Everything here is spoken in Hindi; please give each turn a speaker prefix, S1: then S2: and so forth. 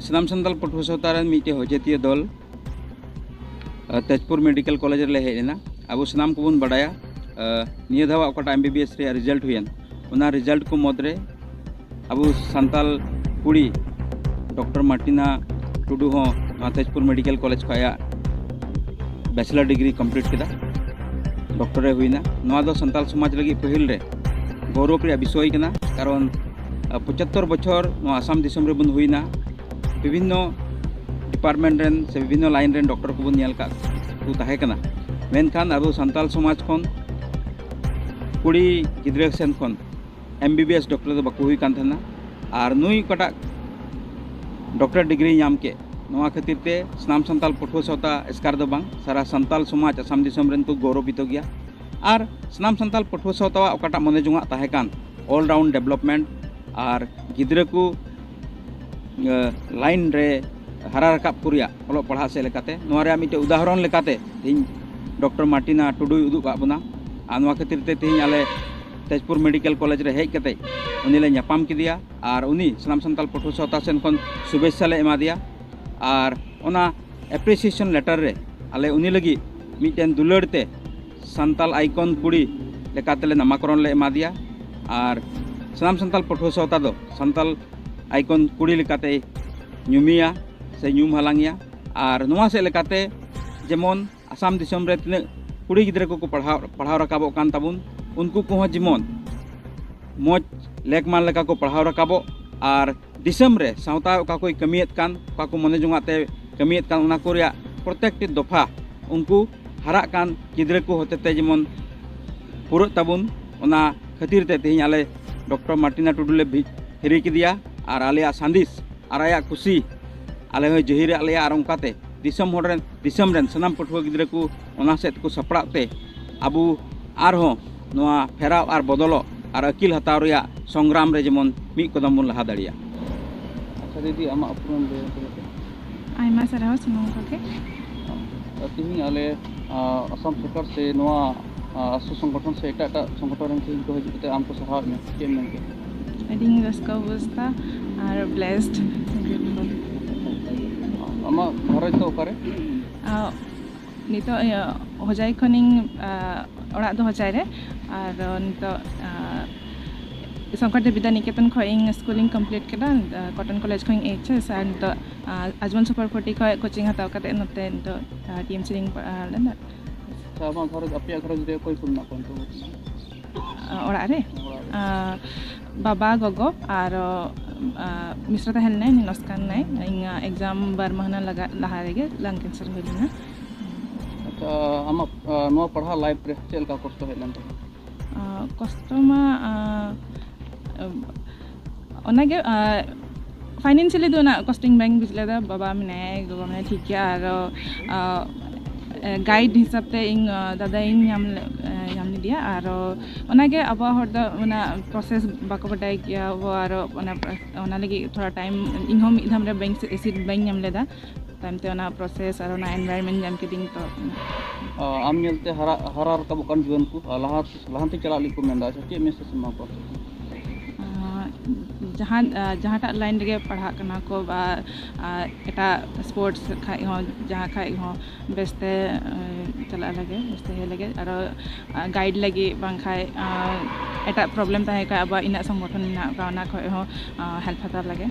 S1: सनाम सानताल पठुआ सावता मिट्टे हजेतिया दल तेजपुर मेडिकल कॉलेज रे हेजना अब सनाम को बन बड़ाया निया धावा ओकाटा MBBS रे रिजल्ट हुयन उना रिजल्ट को मदरे अब सानताल कुड़ी डॉक्टर मार्टिना टुडू हो तेजपुर मेडिकल कॉलेज खाया बैचलर डिग्री कंप्लीट किया डॉक्टर हुईना नवा दो सानताल समाज लगी पहिल रे गौरव रे विषय कना कारण 75 बछर आसाम दिसम रे बन हुईना विभिन्न डिपार्टमेंट रेन से विभिन्न लाइन रेन डॉक्टर को बन का ताहे कना मेनखान अब सानताल समाज खन कुड़ी गिद्रे सेन खन MBBS डॉक्टर दो बाको हुई कान थना और नुई कटा डॉक्टर डिग्री नाम के नवा खातिर ते सनाम सानताल पठुआ सावता एस्कार दो बांग सारा सानताल समाज आसाम दिसम रेन को गौरवित गया और सनाम सानताल पठुआ सावता ओकाटा मने जुंगा ताहे कान ऑल राउंड डेवलपमेंट और गिद्रे को लाइन रे हरा रकाब कुरिया ओलो पढ़ा से लेकाते नवा रे मिटे उदाहरण लेकाते तीन डॉक्टर मार्टिना टुडू उदुग आबना आ नवा खातिर ते तीन आले तेजपुर मेडिकल कॉलेज रे हेज कते उनीले न्यापाम किदिया और उनी सनाम सानताल पठुआ सावता सेन खन शुभेच्छा ले एमा दिया और ओना एप्रिसिएशन लेटर रे आले उनी लगी मिटेन दुलड़ते सानताल आइकन कुड़ी लेकाते ले नामकरण ले एमा दिया और सनाम सानताल पठुआ सावता दो सानताल आइकन कुड़ी लेकाते ᱧᱩᱢᱤᱭᱟ से ᱧᱩᱢ हालांगिया और नवा से लेकाते जेमन आसाम दिसम रे तिना कुड़ी गिद्रे को पढ़ाव रकाबो कान ताबुन उनको को जेमन मौज लेकमान लेका को पढ़ाव रकाबो और दिसम रे सावता का कोई कमियत कान का को मने जुंगाते कमियत कान उना को रिया प्रत्येक दफा उनको हरा कान गिद्रे को होते जेमन पूरा ताबुन उना खातिर ते तेहिं आले डॉक्टर मार्टिना टुडू ले हिरी किदिया और आलिया सांदिस और आया खुशी आले हो जहिर आलिया और उनकाते दिसम रेन सनाम पठुआ गिद्रे को ओना सेत को सपड़ाते आबू आर हो नवा फेराव और बदलो और अकिल हताव रिया संग्राम रे जेमन मी कदम बन लहा दाड़िया। अच्छा दीदी आमा अपरम दे
S2: आयमा सराव सुनो के
S1: तिहिं आले असम सरकार से नवा आसु संगठन से एटा संगठन रे को हजते आमको सहाय में के मन के
S2: अडिंग रस्का अवस्था और ब्लेस्ड
S1: आमा घर तो ओकारे
S2: नितो हजाई खनिंग ओड़ा दो हजाई रे और नितो शंकर विद्या निकेतन खइंग स्कूलिंग कंप्लीट केदा कॉटन कॉलेज खइंग HS और नितो आजमन सुपर 40 खय कोचिंग हताव कते नते नितो TMC रिंग लेना
S1: सामा घर अपया घर रे कोई पुन्ना कोन तो
S2: ओड़ा रे बाबा गगो और मिश्रा तहल नै नस्कान नै इंगा एग्जाम बार महना लगा लहा रेगे लंग कैंसर होलिना।
S1: अच्छा हम नो पढ़ा लाइफ रे चेल का कष्ट हेलन
S2: कष्ट मा ओनागे फाइनेंशियली दो ना कॉस्टिंग बैंक बिजले दा बाबा मने गगो मने ठीक है और गाइड हिसाब ते इन दादा इन याम दिया और ओनागे अब हर दा ओना प्रोसेस बाको बटाई किया वो और ओना लगी थोड़ा टाइम इन हम इधम रे बैंक से एसिड बैंक याम लेदा टाइम ते ओना प्रोसेस और ओना एनवायरनमेंट याम के दिन तो
S1: आम नेलते हरा का बकन जीवन को लहाते चला ली को मेंदा के मैसेज मा को जहाँ लाइन रे पढ़ा कना को बा एटा स्पोर्ट्स खाई हो जहाँ खाई हो बेस्ते चला लगे बेस्ते लगे और गाइड लगे बांग खाई एटा प्रॉब्लम ताहे का अब इना संगठन ना का ना खय हो हेल्प हता लगे।